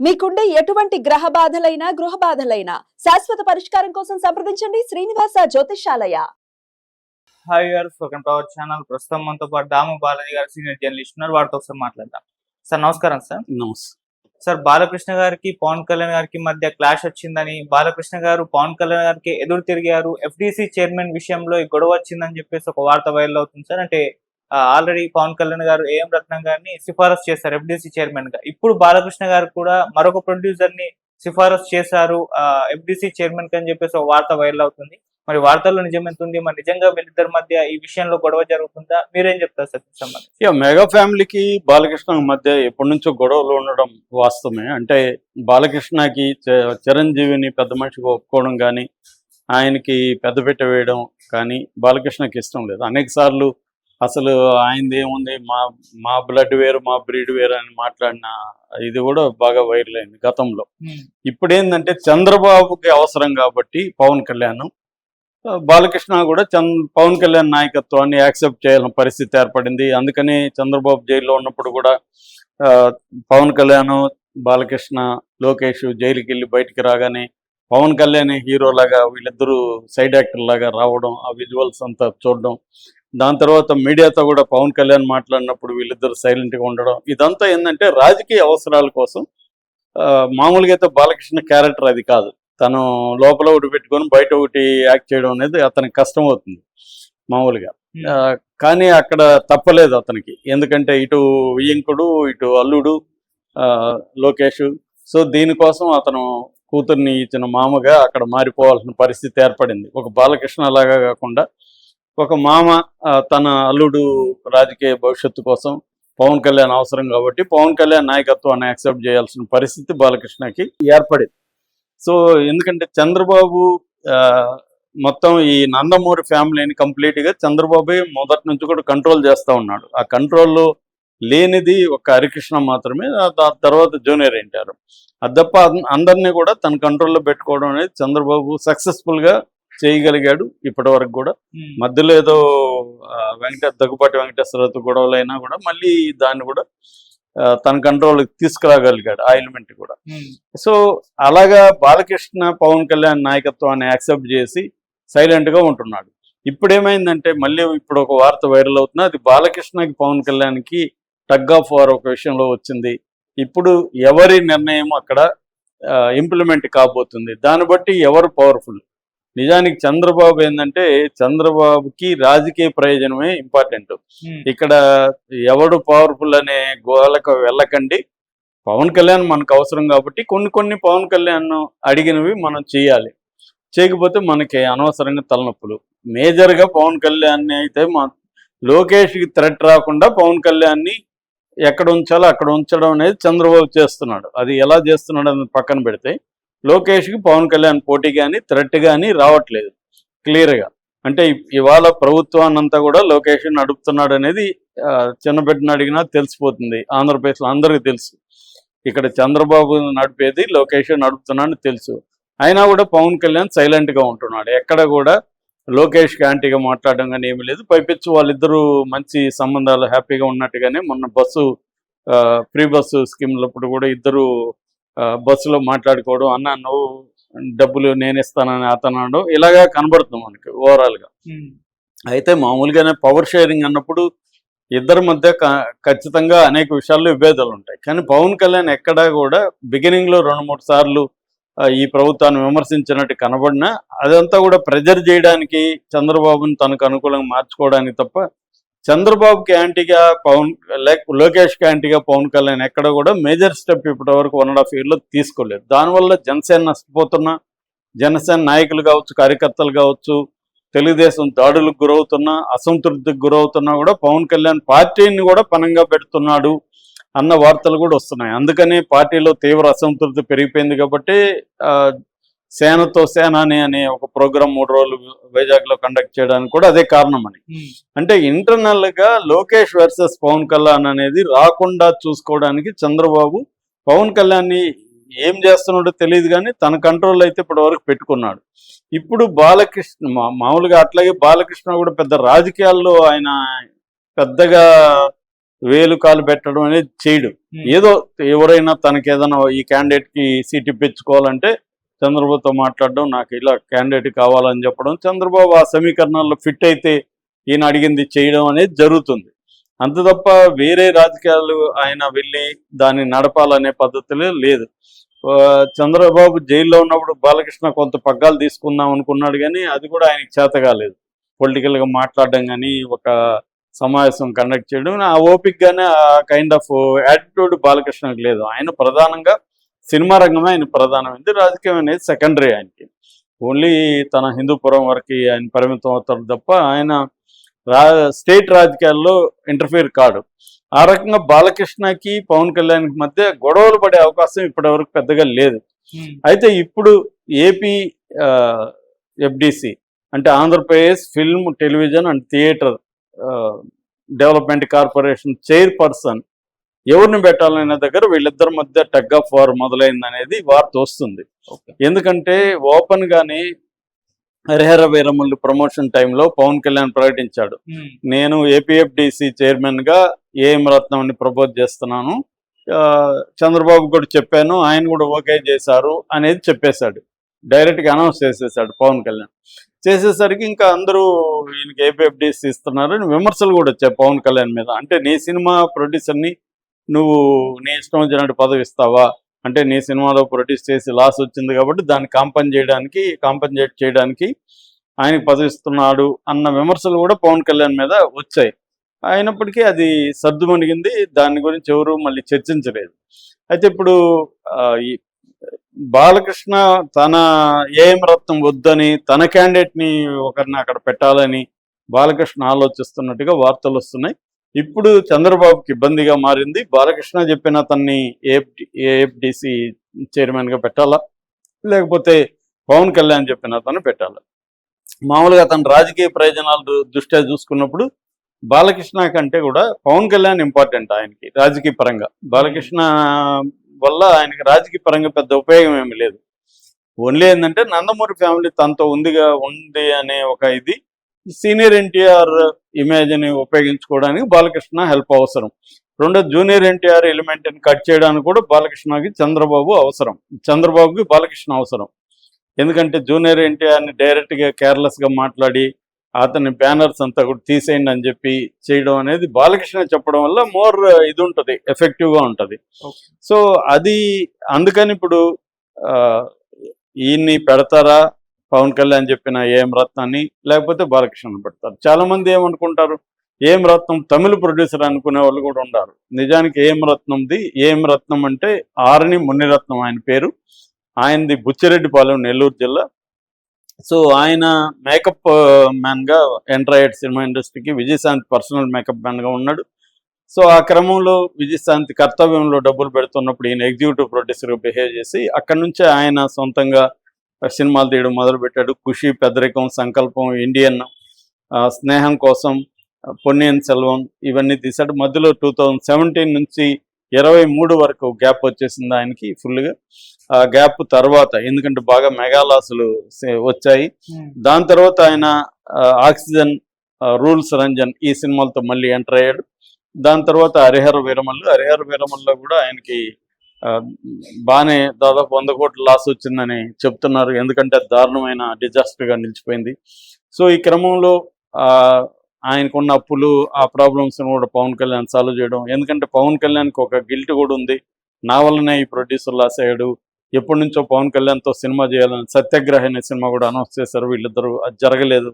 మీకుండే ఎటువంటి గ్రహ బాధలైనా గృహ బాధలైనా శాశ్వత పరిష్కారం కోసం సంప్రదించండి శ్రీనివాస జ్యోతిషాలయ. హాయ్ గారు, వెల్కమ్ టు అవర్ ఛానల్. ప్రస్తుతం మనతో పాటు దాము బాలాజీ గారు సీనియర్ జర్నలిస్ట్ ఉన్నారు. వారితో ఒకసారి మాట్లాడదాం. సార్ నమస్కారం. సార్ నమస్తే. సార్, బాలకృష్ణ గారికి పవన్ కళ్యాణ్ గారికి మధ్య క్లాష్ వచ్చిందని, బాలకృష్ణ గారు పవన్ కళ్యాణ్ గారికి ఎదురు తిరిగారు, ఎఫ్డిసి చైర్మన్ విషయంలో ఈ గొడవ వచ్చిందని చెప్పేసి ఒక వార్త వైరల్ అవుతుంది సార్. అంటే ఆల్రెడీ పవన్ కళ్యాణ్ గారు ఏఎం రత్నం గారిని సిఫారసు చేశారు ఎఫ్డిసి చైర్మన్ గా. ఇప్పుడు బాలకృష్ణ గారు కూడా మరొక ప్రొడ్యూసర్ ని సిఫారసు చేశారు ఎఫ్డిసి చైర్మన్ కి అని చెప్పేసి ఒక వార్త వైరల్ అవుతుంది. మరి వార్తల్లో నిజం ఎంత ఉంది? మరి నిజంగా వీళ్ళిద్దరి మధ్య ఈ విషయంలో గొడవ జరుగుతుందా? మీరేం చెప్తారు సార్ సంబంధించి? మెగా ఫ్యామిలీకి బాలకృష్ణ మధ్య ఎప్పటి నుంచో గొడవలు ఉండడం వాస్తవమే. అంటే బాలకృష్ణకి చిరంజీవిని పెద్ద మనిషిగా ఒప్పుకోవడం కానీ, ఆయనకి పెద్దపీట వేయడం కానీ బాలకృష్ణకి ఇష్టం లేదు. అనేక సార్లు అసలు ఆయనది ఏముంది, మా బ్లడ్ వేరు మా బ్రీడ్ వేరు అని మాట్లాడిన ఇది కూడా బాగా వైరల్ అయింది గతంలో. ఇప్పుడు ఏంటంటే చంద్రబాబుకి అవసరం కాబట్టి పవన్ కళ్యాణ్, బాలకృష్ణ కూడా పవన్ కళ్యాణ్ నాయకత్వాన్ని యాక్సెప్ట్ చేయాలని పరిస్థితి ఏర్పడింది. అందుకని చంద్రబాబు జైల్లో ఉన్నప్పుడు కూడా పవన్ కళ్యాణ్, బాలకృష్ణ, లోకేష్ జైలుకి వెళ్ళి బయటికి రాగానే పవన్ కళ్యాణ్ హీరోలాగా వీళ్ళిద్దరూ సైడ్ యాక్టర్ లాగా రావడం, ఆ విజువల్స్ అంతా చూడడం, దాని తర్వాత మీడియాతో కూడా పవన్ కళ్యాణ్ మాట్లాడినప్పుడు వీళ్ళిద్దరు సైలెంట్గా ఉండడం, ఇదంతా ఏంటంటే రాజకీయ అవసరాల కోసం. మామూలుగా అయితే బాలకృష్ణ క్యారెక్టర్ అది కాదు. తను లోపల ఒకటి పెట్టుకొని బయట ఒకటి యాక్ట్ చేయడం అనేది అతనికి కష్టం అవుతుంది మామూలుగా. కానీ అక్కడ తప్పలేదు అతనికి, ఎందుకంటే ఇటు వియ్యంకుడు, ఇటు అల్లుడు లోకేష్. సో దీనికోసం అతను కూతుర్ని ఇచ్చిన మామగా అక్కడ మారిపోవాల్సిన పరిస్థితి ఏర్పడింది. ఒక బాలకృష్ణ లాగా కాకుండా ఒక మామ తన అల్లుడు రాజకీయ భవిష్యత్తు కోసం పవన్ కళ్యాణ్ అవసరం కాబట్టి పవన్ కళ్యాణ్ నాయకత్వాన్ని యాక్సెప్ట్ చేయాల్సిన పరిస్థితి బాలకృష్ణకి ఏర్పడింది. సో ఎందుకంటే చంద్రబాబు మొత్తం ఈ నందమూరి ఫ్యామిలీని కంప్లీట్గా చంద్రబాబు మొదటి నుంచి కూడా కంట్రోల్ చేస్తూ ఉన్నాడు. ఆ కంట్రోల్లో లేనిది ఒక హరికృష్ణ మాత్రమే, ఆ తర్వాత జూనియర్ ఎన్టీఆర్. అది తప్ప అందరినీ కూడా తన కంట్రోల్లో పెట్టుకోవడం అనేది చంద్రబాబు సక్సెస్ఫుల్గా చేయగలిగాడు ఇప్పటి వరకు కూడా. మధ్యలో ఏదో దగ్గుబాటి వెంకటేశ్వరరావు గొడవలైనా కూడా మళ్ళీ దాన్ని కూడా తన కంట్రోల్కి తీసుకురాగలిగాడు, ఆ ఎలిమెంట్ కూడా. సో అలాగా బాలకృష్ణ పవన్ కళ్యాణ్ నాయకత్వాన్ని యాక్సెప్ట్ చేసి సైలెంట్గా ఉంటున్నాడు. ఇప్పుడు ఏమైందంటే మళ్ళీ ఇప్పుడు ఒక వార్త వైరల్ అవుతుంది. అది బాలకృష్ణకి పవన్ కళ్యాణ్కి టగ్ ఆఫ్ వార్ ఒక విషయంలో వచ్చింది. ఇప్పుడు ఎవరి నిర్ణయం అక్కడ ఇంప్లిమెంట్ కాబోతుంది, దాన్ని బట్టి ఎవరు పవర్ఫుల్. నిజానికి చంద్రబాబు ఏంటంటే చంద్రబాబుకి రాజకీయ ప్రయోజనమే ఇంపార్టెంట్. ఇక్కడ ఎవడు పవర్ఫుల్ అనే గోలకు వెళ్ళకండి. పవన్ కళ్యాణ్ మనకు అవసరం కాబట్టి కొన్ని పవన్ కళ్యాణ్ అడిగినవి మనం చేయాలి. చేయకపోతే మనకి అనవసరంగా తలనొప్పులు. మేజర్గా పవన్ కళ్యాణ్ని అయితే లోకేష్కి థ్రెట్ రాకుండా పవన్ కళ్యాణ్ని ఎక్కడ ఉంచాలో అక్కడ ఉంచడం అనేది చంద్రబాబు చేస్తున్నాడు. అది ఎలా చేస్తున్నాడు అని పక్కన పెడితే లోకేష్కి పవన్ కళ్యాణ్ పోటీ కానీ థ్రెట్ కానీ రావట్లేదు క్లియర్గా. అంటే ఇవాళ ప్రభుత్వాన్నంతా కూడా లోకేష్ నడుపుతున్నాడు అనేది చిన్న బిడ్డను అడిగినా తెలిసిపోతుంది. ఆంధ్రప్రదేశ్లో అందరికీ తెలుసు ఇక్కడ చంద్రబాబు నడిపేది లోకేష్ నడుపుతున్నాడని తెలుసు. అయినా కూడా పవన్ కళ్యాణ్ సైలెంట్గా ఉంటున్నాడు. ఎక్కడ కూడా లోకేష్కి యాంటీగా మాట్లాడడం కానీ ఏమీ లేదు. పైపెచ్చు వాళ్ళిద్దరూ మంచి సంబంధాలు హ్యాపీగా ఉన్నట్టుగానే మొన్న ఫ్రీ బస్సు స్కీమ్లప్పుడు కూడా ఇద్దరు బస్సులో మాట్లాడుకోవడం, అన్న నువ్వు డబ్బులు నేను ఇస్తానని అతను ఇలాగా కనబడుతుంది మనకి ఓవరాల్గా. అయితే మామూలుగానే పవర్ షేరింగ్ అన్నప్పుడు ఇద్దరి మధ్య ఖచ్చితంగా అనేక విషయాల్లో విభేదాలు ఉంటాయి. కానీ పవన్ కళ్యాణ్ ఎక్కడా కూడా బిగినింగ్లో 2-3 సార్లు ఈ ప్రభుత్వాన్ని విమర్శించినట్టు కనబడినా అదంతా కూడా ప్రెజర్ చేయడానికి, చంద్రబాబుని తనకు అనుకూలంగా మార్చుకోవడానికి తప్ప చంద్రబాబుకి యాంటీగా లోకేష్కి యాంటీగా పవన్ కళ్యాణ్ ఎక్కడ కూడా మేజర్ స్టెప్ ఇప్పటి వరకు 1.5 yearలో తీసుకోలేదు. దానివల్ల జనసేన నష్టపోతున్నా, జనసేన నాయకులు కావచ్చు, కార్యకర్తలు కావచ్చు, తెలుగుదేశం దాడులకు గురవుతున్నా, అసంతృప్తికి గురవుతున్నా కూడా పవన్ కళ్యాణ్ పార్టీని కూడా పనంగా పెడుతున్నాడు అన్న వార్తలు కూడా వస్తున్నాయి. అందుకని పార్టీలో తీవ్ర అసంతృప్తి పెరిగిపోయింది కాబట్టి సేనతో సేనాని అనే ఒక ప్రోగ్రాం 3 రోజులు వైజాగ్లో కండక్ట్ చేయడానికి కూడా అదే కారణం అని. అంటే ఇంటర్నల్గా లోకేష్ వర్సెస్ పవన్ కళ్యాణ్ అనేది రాకుండా చూసుకోవడానికి చంద్రబాబు పవన్ కళ్యాణ్ని ఏం చేస్తున్నాడో తెలియదు కానీ తన కంట్రోల్ అయితే ఇప్పటి వరకు పెట్టుకున్నాడు. ఇప్పుడు బాలకృష్ణ మామూలుగా అట్లాగే బాలకృష్ణ కూడా పెద్ద రాజకీయాల్లో ఆయన పెద్దగా వేలు కాలు పెట్టడం అనేది చేయడు. ఏదో ఎవరైనా తనకి ఏదైనా ఈ క్యాండిడేట్కి సీట్ ఇప్పించుకోవాలంటే చంద్రబాబుతో మాట్లాడడం, నాకు ఇలా క్యాండిడేట్ కావాలని చెప్పడం, చంద్రబాబు ఆ సమీకరణాల్లో ఫిట్ అయితే ఈయన అడిగింది చేయడం అనేది జరుగుతుంది. అంత తప్ప వేరే రాజకీయాలు ఆయన వెళ్ళి దాన్ని నడపాలనే పద్ధతిలో లేదు. చంద్రబాబు జైల్లో ఉన్నప్పుడు బాలకృష్ణ కొంత పగ్గాలు తీసుకుందాం అనుకున్నాడు, కానీ అది కూడా ఆయనకి చేత కాలేదు. పొలిటికల్గా మాట్లాడడం కానీ ఒక సమావేశం కండక్ట్ చేయడం, ఆ ఓపికగానే ఆ కైండ్ ఆఫ్ యాటిట్యూడ్ బాలకృష్ణకి లేదు. ఆయన ప్రధానంగా సినిమా రంగమే ఆయన ప్రధానమైంది, రాజకీయం అనేది సెకండరీ. ఆయనకి ఓన్లీ తన హిందూపురం వరకు ఆయన పరిమితం అవుతాడు తప్ప ఆయన స్టేట్ రాజకీయాల్లో ఇంటర్ఫియర్ కాడు. ఆ రకంగా బాలకృష్ణకి పవన్ కళ్యాణ్కి మధ్య గొడవలు పడే అవకాశం ఇప్పటివరకు పెద్దగా లేదు. అయితే ఇప్పుడు ఏపీ ఎఫ్డిసి అంటే Andhra Pradesh film television and theatre development corporation chairperson ఎవరిని పెట్టాలనే దగ్గర వీళ్ళిద్దరి మధ్య టగ్ ఆఫ్ వార్ మొదలైంది అనేది వార్త వస్తుంది. ఎందుకంటే ఓపెన్ గానే హరిహర వీరమల్లు ప్రమోషన్ టైంలో పవన్ కళ్యాణ్ ప్రకటించాడు, నేను ఏపీఎఫ్డిసి చైర్మన్ గా ఏఎం రత్నం ప్రపోజ్ చేస్తున్నాను, చంద్రబాబు కూడా చెప్పాను, ఆయన కూడా ఓకే చేశారు అనేది చెప్పేశాడు. డైరెక్ట్గా అనౌన్స్ చేసేసాడు పవన్ కళ్యాణ్. చేసేసరికి ఇంకా అందరూ ఈయనకి ఏపీఎఫ్డిసి ఇస్తున్నారు అని విమర్శలు కూడా వచ్చాయి పవన్ కళ్యాణ్ మీద. అంటే నీ సినిమా ప్రొడ్యూసర్ని నువ్వు నీ ఇష్టం వచ్చినట్టు పదవి ఇస్తావా, అంటే నీ సినిమాలో ప్రొడ్యూస్ చేసి లాస్ వచ్చింది కాబట్టి దాన్ని కాంపన్సేట్ చేయడానికి ఆయనకు పదవి ఇస్తున్నాడు అన్న విమర్శలు కూడా పవన్ కళ్యాణ్ మీద వచ్చాయి. అయినప్పటికీ అది సర్దుమణిగింది, దాని గురించి ఎవరు మళ్ళీ చర్చించలేదు. అయితే ఇప్పుడు ఈ బాలకృష్ణ తన ఏఎం రత్నం వద్దని తన క్యాండిడేట్ని ఒకరిని అక్కడ పెట్టాలని బాలకృష్ణ ఆలోచిస్తున్నట్టుగా వార్తలు వస్తున్నాయి. ఇప్పుడు చంద్రబాబుకి ఇబ్బందిగా మారింది. బాలకృష్ణ చెప్పిన అతన్ని ఏఎఫ్డిసి చైర్మన్గా పెట్టాలా, లేకపోతే పవన్ కళ్యాణ్ చెప్పిన అతన్ని పెట్టాలా. మామూలుగా తన రాజకీయ ప్రయోజనాలు దృష్ట్యా చూసుకున్నప్పుడు బాలకృష్ణ కంటే కూడా పవన్ కళ్యాణ్ ఇంపార్టెంట్ ఆయనకి రాజకీయ పరంగా. బాలకృష్ణ వల్ల ఆయనకి రాజకీయ పరంగా పెద్ద ఉపయోగం ఏమి లేదు. ఓన్లీ ఏంటంటే నందమూరి ఫ్యామిలీ తనతో ఉంది అనే ఒక ఇది, సీనియర్ ఎన్టీఆర్ ఇమేజ్ని ఉపయోగించుకోవడానికి బాలకృష్ణ హెల్ప్ అవసరం. రెండో జూనియర్ ఎన్టీఆర్ ఎలిమెంట్ని కట్ చేయడానికి కూడా బాలకృష్ణకి చంద్రబాబుకి బాలకృష్ణ అవసరం. ఎందుకంటే జూనియర్ ఎన్టీఆర్ని డైరెక్ట్గా కేర్లెస్గా మాట్లాడి అతని బ్యానర్స్ అంతా కూడా తీసేయండి అని చెప్పి చేయడం అనేది బాలకృష్ణ చెప్పడం వల్ల మోర్ ఇది ఉంటుంది, ఎఫెక్టివ్గా ఉంటుంది. సో అది అందుకని ఇప్పుడు ఈయన్ని పెడతారా పవన్ కళ్యాణ్ చెప్పిన ఏఎం రత్నాన్ని, లేకపోతే బాలకృష్ణ పెడతారు. చాలా మంది ఏమనుకుంటారు, ఏఎం రత్నం తమిళ ప్రొడ్యూసర్ అనుకునే వాళ్ళు కూడా ఉన్నారు. నిజానికి ఏఎం రత్నం అంటే ఆరణి మునిరత్నం ఆయన పేరు. ఆయనది బుచ్చిరెడ్డిపాలెం, నెల్లూరు జిల్లా. సో ఆయన మేకప్ మ్యాన్గా ఎంటర్ అయ్యాడు సినిమా ఇండస్ట్రీకి. విజయశాంతి పర్సనల్ మేకప్ మ్యాన్గా ఉన్నాడు. సో ఆ క్రమంలో విజయశాంతి కర్తవ్యంలో డబ్బులు పెడుతున్నప్పుడు ఈయన ఎగ్జిక్యూటివ్ ప్రొడ్యూసర్గా బిహేవ్ చేసి అక్కడి నుంచే ఆయన సొంతంగా సినిమాలు తీయడం మొదలుపెట్టాడు. ఖుషి, పెద్దరికం, సంకల్పం, ఇండియన్, స్నేహం కోసం, పొన్నియిన్ సెల్వం ఇవన్నీ తీశాడు. మధ్యలో 2017 నుంచి 23 వరకు గ్యాప్ వచ్చేసింది ఆయనకి ఫుల్గా. ఆ గ్యాప్ తర్వాత ఎందుకంటే బాగా మెగాలాసులు వచ్చాయి. దాని తర్వాత ఆయన ఆక్సిజన్, రూల్స్ రంజన్ ఈ సినిమాలతో మళ్ళీ ఎంటర్ అయ్యాడు. దాని తర్వాత హరిహర వీరమల్లో కూడా ఆయనకి బాగానే దాదాపు 100 కోట్ల లాస్ వచ్చిందని చెప్తున్నారు. ఎందుకంటే దారుణమైన డిజాస్టర్గా నిలిచిపోయింది. సో ఈ క్రమంలో ఆయనకున్న అప్పులు, ఆ ప్రాబ్లమ్స్ కూడా పవన్ కళ్యాణ్ సాల్వ్ చేయడం. ఎందుకంటే పవన్ కళ్యాణ్కి ఒక గిల్ట్ కూడా ఉంది, నా వల్లనే ఈ ప్రొడ్యూసర్ లాస్ అయ్యాడు. ఎప్పటి నుంచో పవన్ కళ్యాణ్తో సినిమా చేయాలని సత్యాగ్రహ అనే సినిమా కూడా అనౌన్స్ చేశారు వీళ్ళిద్దరూ, అది జరగలేదు.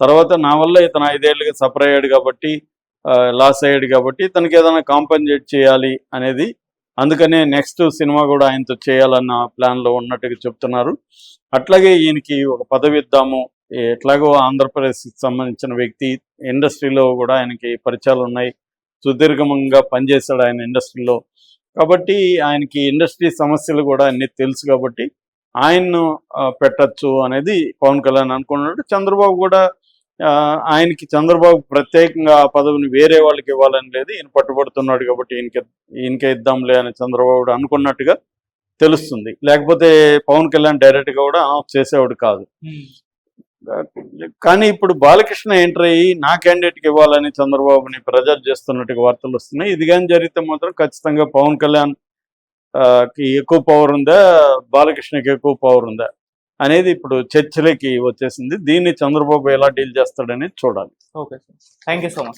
తర్వాత నా వల్ల ఇతను 5 ఏళ్ళుగా సఫర్ అయ్యాడు కాబట్టి, లాస్ అయ్యాడు కాబట్టి తనకి ఏదైనా కాంపన్సేట్ చేయాలి అనేది, అందుకనే నెక్స్ట్ సినిమా కూడా ఆయనతో చేయాలన్న ప్లాన్లో ఉన్నట్టుగా చెప్తున్నారు. అట్లాగే ఈయనకి ఒక పదవి ఇద్దాము, ఎట్లాగో ఆంధ్రప్రదేశ్కి సంబంధించిన వ్యక్తి, ఇండస్ట్రీలో కూడా ఆయనకి పరిచయాలు ఉన్నాయి, సుదీర్ఘంగా పనిచేశాడు ఆయన ఇండస్ట్రీలో కాబట్టి ఆయనకి ఇండస్ట్రీ సమస్యలు కూడా అన్నీ తెలుసు కాబట్టి ఆయన్ను పెట్టచ్చు అనేది పవన్ కళ్యాణ్ అనుకున్నాడు. చంద్రబాబు కూడా చంద్రబాబు ప్రత్యేకంగా ఆ పదవిని వేరే వాళ్ళకి ఇవ్వాలని లేదు, ఈయన పట్టుబడుతున్నాడు కాబట్టి ఈయనకే ఇద్దాంలే అని చంద్రబాబు అనుకున్నట్టుగా తెలుస్తుంది. లేకపోతే పవన్ కళ్యాణ్ డైరెక్ట్గా కూడా అనౌన్స్ చేసేవాడు కాదు. కానీ ఇప్పుడు బాలకృష్ణ ఎంటర్ అయ్యి నా క్యాండిడేట్కి ఇవ్వాలని చంద్రబాబుని ప్రెజర్ చేస్తున్నట్టుగా వార్తలు వస్తున్నాయి. ఇది కానీ జరిగితే మాత్రం ఖచ్చితంగా పవన్ కళ్యాణ్ కి ఎక్కువ పవర్ ఉందా, బాలకృష్ణకి ఎక్కువ పవర్ ఉందా అనేది ఇప్పుడు చర్చలకి వచ్చేసింది. దీన్ని చంద్రబాబు ఎలా డీల్ చేస్తాడనేది చూడాలి. Okay sir, thank you so much.